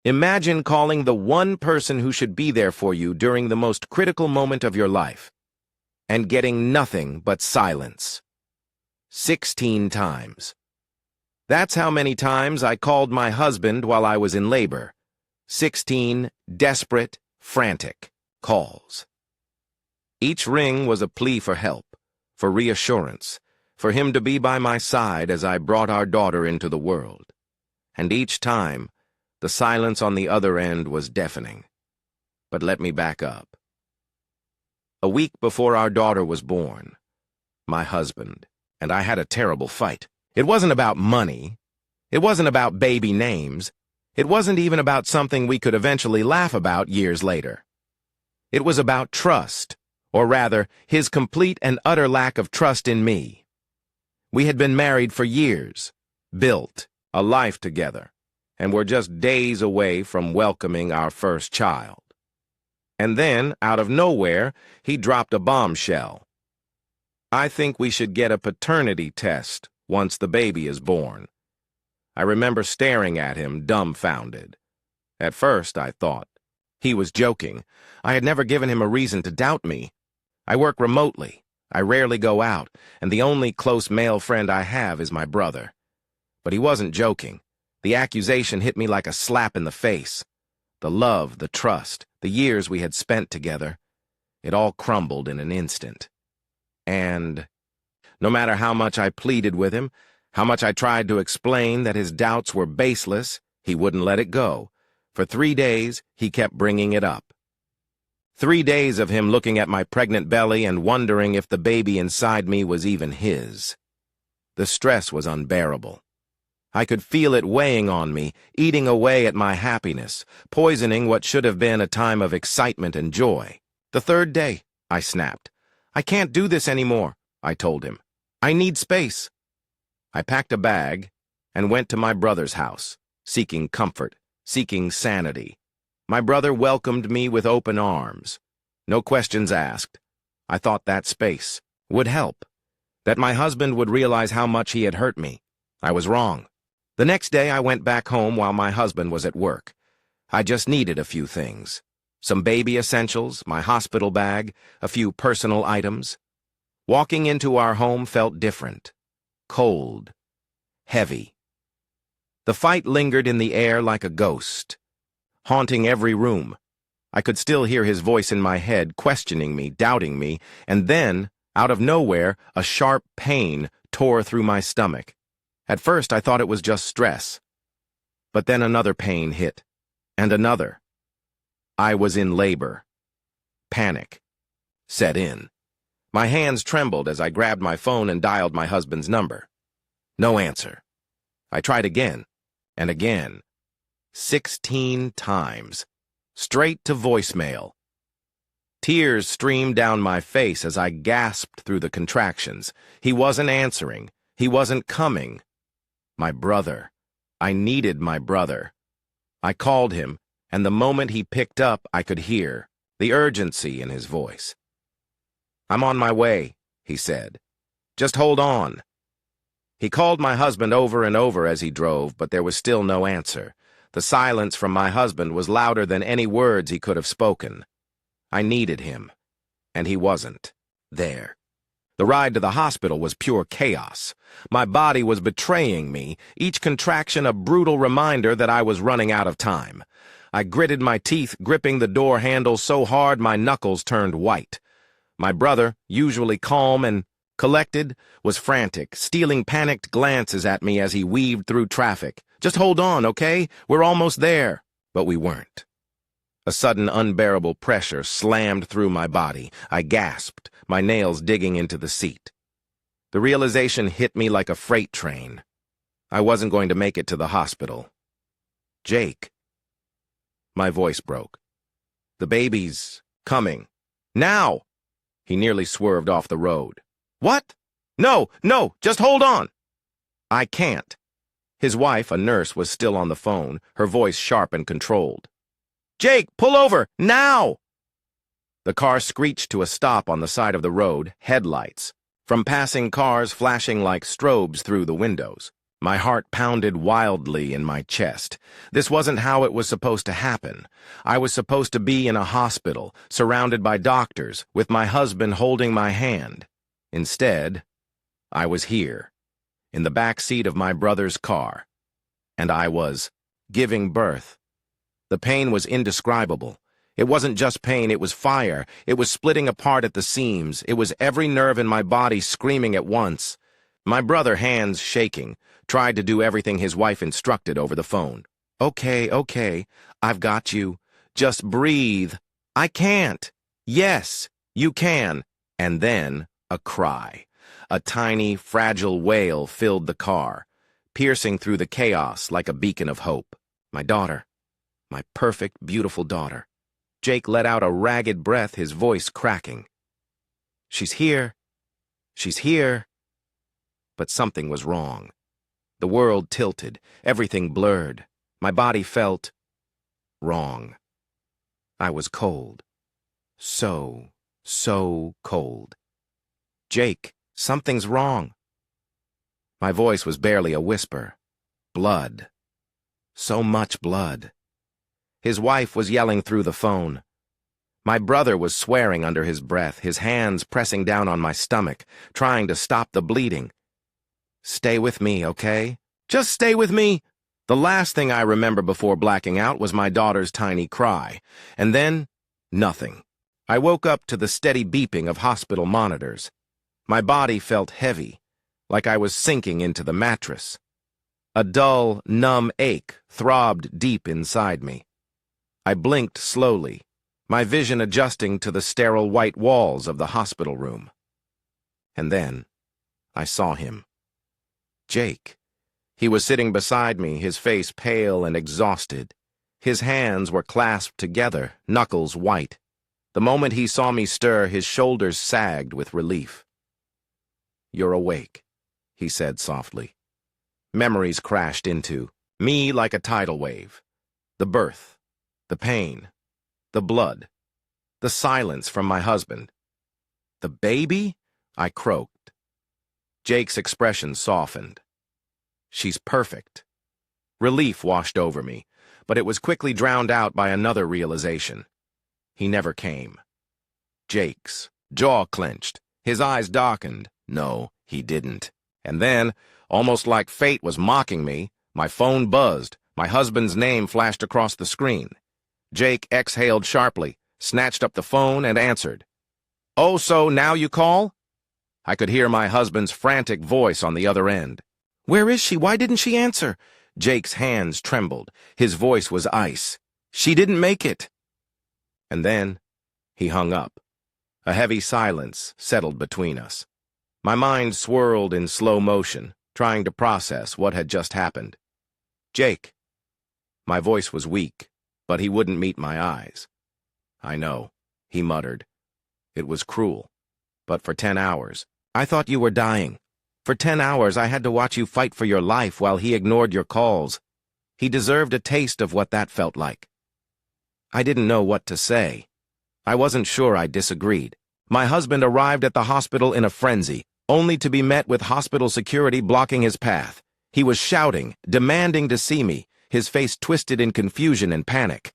Imagine calling the one person who should be there for you during the most critical moment of your life and getting nothing but silence. 16 times. That's how many times I called my husband while I was in labor. 16 desperate, frantic calls. Each ring was a plea for help, for reassurance, for him to be by my side as I brought our daughter into the world. And each time, the silence on the other end was deafening. But let me back up. A week before our daughter was born, my husband and I had a terrible fight. It wasn't about money. It wasn't about baby names. It wasn't even about something we could eventually laugh about years later. It was about trust, or rather, his complete and utter lack of trust in me. We had been married for years, built a life together, and were just days away from welcoming our first child. And then, out of nowhere, he dropped a bombshell. I think we should get a paternity test once the baby is born. I remember staring at him, dumbfounded. At first, I thought he was joking. I had never given him a reason to doubt me. I work remotely. I rarely go out, and the only close male friend I have is my brother. But he wasn't joking. The accusation hit me like a slap in the face. The love, the trust, the years we had spent together, it all crumbled in an instant. And no matter how much I pleaded with him, how much I tried to explain that his doubts were baseless, he wouldn't let it go. For 3 days, he kept bringing it up. 3 days of him looking at my pregnant belly and wondering if the baby inside me was even his. The stress was unbearable. I could feel it weighing on me, eating away at my happiness, poisoning what should have been a time of excitement and joy. The 3rd day, I snapped. I can't do this anymore, I told him. I need space. I packed a bag and went to my brother's house, seeking comfort, seeking sanity. My brother welcomed me with open arms. No questions asked. I thought that space would help, that my husband would realize how much he had hurt me. I was wrong. The next day I went back home while my husband was at work. I just needed a few things. Some baby essentials, my hospital bag, a few personal items. Walking into our home felt different. Cold. Heavy. The fight lingered in the air like a ghost, haunting every room. I could still hear his voice in my head, questioning me, doubting me, and then, out of nowhere, a sharp pain tore through my stomach. At first, I thought it was just stress. But then another pain hit, and another. I was in labor. Panic set in. My hands trembled as I grabbed my phone and dialed my husband's number. No answer. I tried again, and again. 16 times. Straight to voicemail. Tears streamed down my face as I gasped through the contractions. He wasn't answering. He wasn't coming. My brother. I needed my brother. I called him, and the moment he picked up, I could hear the urgency in his voice. I'm on my way, he said. Just hold on. He called my husband over and over as he drove, but there was still no answer. The silence from my husband was louder than any words he could have spoken. I needed him, and he wasn't there. The ride to the hospital was pure chaos. My body was betraying me, each contraction a brutal reminder that I was running out of time. I gritted my teeth, gripping the door handle so hard my knuckles turned white. My brother, usually calm and collected, was frantic, stealing panicked glances at me as he weaved through traffic. Just hold on, okay? We're almost there. But we weren't. A sudden unbearable pressure slammed through my body. I gasped, my nails digging into the seat. The realization hit me like a freight train. I wasn't going to make it to the hospital. Jake. My voice broke. The baby's coming. Now! He nearly swerved off the road. What? No, just hold on. I can't. His wife, a nurse, was still on the phone, her voice sharp and controlled. Jake, pull over, now! The car screeched to a stop on the side of the road, headlights, from passing cars flashing like strobes through the windows. My heart pounded wildly in my chest. This wasn't how it was supposed to happen. I was supposed to be in a hospital, surrounded by doctors, with my husband holding my hand. Instead, I was here, in the back seat of my brother's car, and I was giving birth. The pain was indescribable. It wasn't just pain, it was fire. It was splitting apart at the seams. It was every nerve in my body screaming at once. My brother, hands shaking, tried to do everything his wife instructed over the phone. Okay, I've got you. Just breathe. I can't. Yes, you can. And then a cry. A tiny, fragile wail filled the car, piercing through the chaos like a beacon of hope. My daughter. My perfect, beautiful daughter. Jake let out a ragged breath, his voice cracking. She's here. She's here. But something was wrong. The world tilted, everything blurred. My body felt wrong. I was cold. So cold. Jake, something's wrong. My voice was barely a whisper. Blood. So much blood. His wife was yelling through the phone. My brother was swearing under his breath, his hands pressing down on my stomach, trying to stop the bleeding. Stay with me, okay? Just stay with me. The last thing I remember before blacking out was my daughter's tiny cry, and then nothing. I woke up to the steady beeping of hospital monitors. My body felt heavy, like I was sinking into the mattress. A dull, numb ache throbbed deep inside me. I blinked slowly, my vision adjusting to the sterile white walls of the hospital room. And then I saw him. Jake. He was sitting beside me, his face pale and exhausted. His hands were clasped together, knuckles white. The moment he saw me stir, his shoulders sagged with relief. "You're awake," he said softly. Memories crashed into me like a tidal wave. The birth, the pain, the blood, the silence from my husband. "The baby?" I croaked. Jake's expression softened. "She's perfect." Relief washed over me, but it was quickly drowned out by another realization. He never came. Jake's jaw clenched, his eyes darkened. No, he didn't. And then, almost like fate was mocking me, my phone buzzed. My husband's name flashed across the screen. Jake exhaled sharply, snatched up the phone, and answered. "Oh, so now you call?" I could hear my husband's frantic voice on the other end. "Where is she? Why didn't she answer?" Jake's hands trembled. His voice was ice. "She didn't make it." And then he hung up. A heavy silence settled between us. My mind swirled in slow motion, trying to process what had just happened. "Jake." My voice was weak, but he wouldn't meet my eyes. "I know," he muttered. "It was cruel. But for 10 hours, I thought you were dying. For 10 hours, I had to watch you fight for your life while he ignored your calls. He deserved a taste of what that felt like." I didn't know what to say. I wasn't sure I disagreed. My husband arrived at the hospital in a frenzy, only to be met with hospital security blocking his path. He was shouting, demanding to see me, his face twisted in confusion and panic.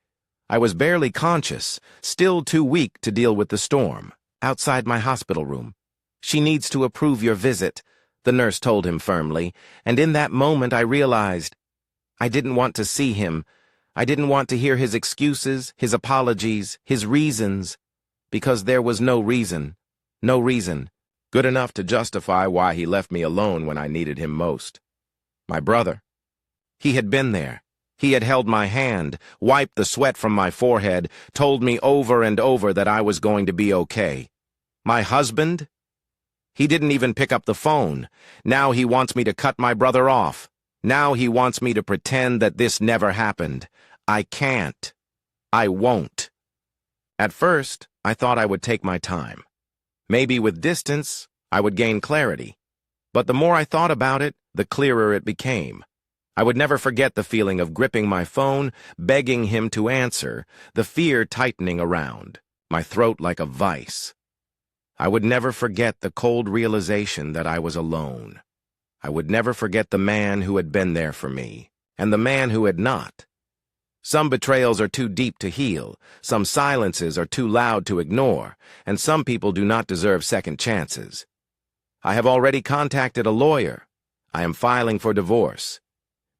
I was barely conscious, still too weak to deal with the storm. "Outside my hospital room. She needs to approve your visit," the nurse told him firmly, and in that moment I realized I didn't want to see him. I didn't want to hear his excuses, his apologies, his reasons, because there was no reason. No reason. Good enough to justify why he left me alone when I needed him most. My brother. He had been there. He had held my hand, wiped the sweat from my forehead, told me over and over that I was going to be okay. My husband? He didn't even pick up the phone. Now he wants me to cut my brother off. Now he wants me to pretend that this never happened. I can't. I won't. At first, I thought I would take my time. Maybe with distance, I would gain clarity. But the more I thought about it, the clearer it became. I would never forget the feeling of gripping my phone, begging him to answer, the fear tightening around, my throat like a vice. I would never forget the cold realization that I was alone. I would never forget the man who had been there for me, and the man who had not. Some betrayals are too deep to heal, some silences are too loud to ignore, and some people do not deserve second chances. I have already contacted a lawyer. I am filing for divorce.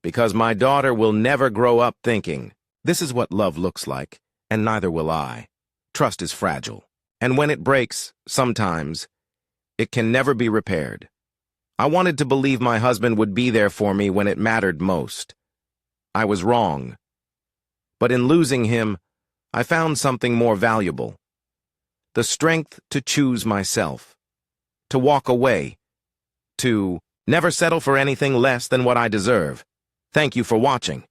Because my daughter will never grow up thinking, this is what love looks like, and neither will I. Trust is fragile, and when it breaks, sometimes, it can never be repaired. I wanted to believe my husband would be there for me when it mattered most. I was wrong. But in losing him, I found something more valuable. The strength to choose myself, to walk away, to never settle for anything less than what I deserve. Thank you for watching.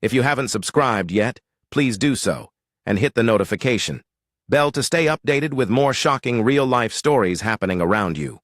If you haven't subscribed yet, please do so, and hit the notification bell to stay updated with more shocking real-life stories happening around you.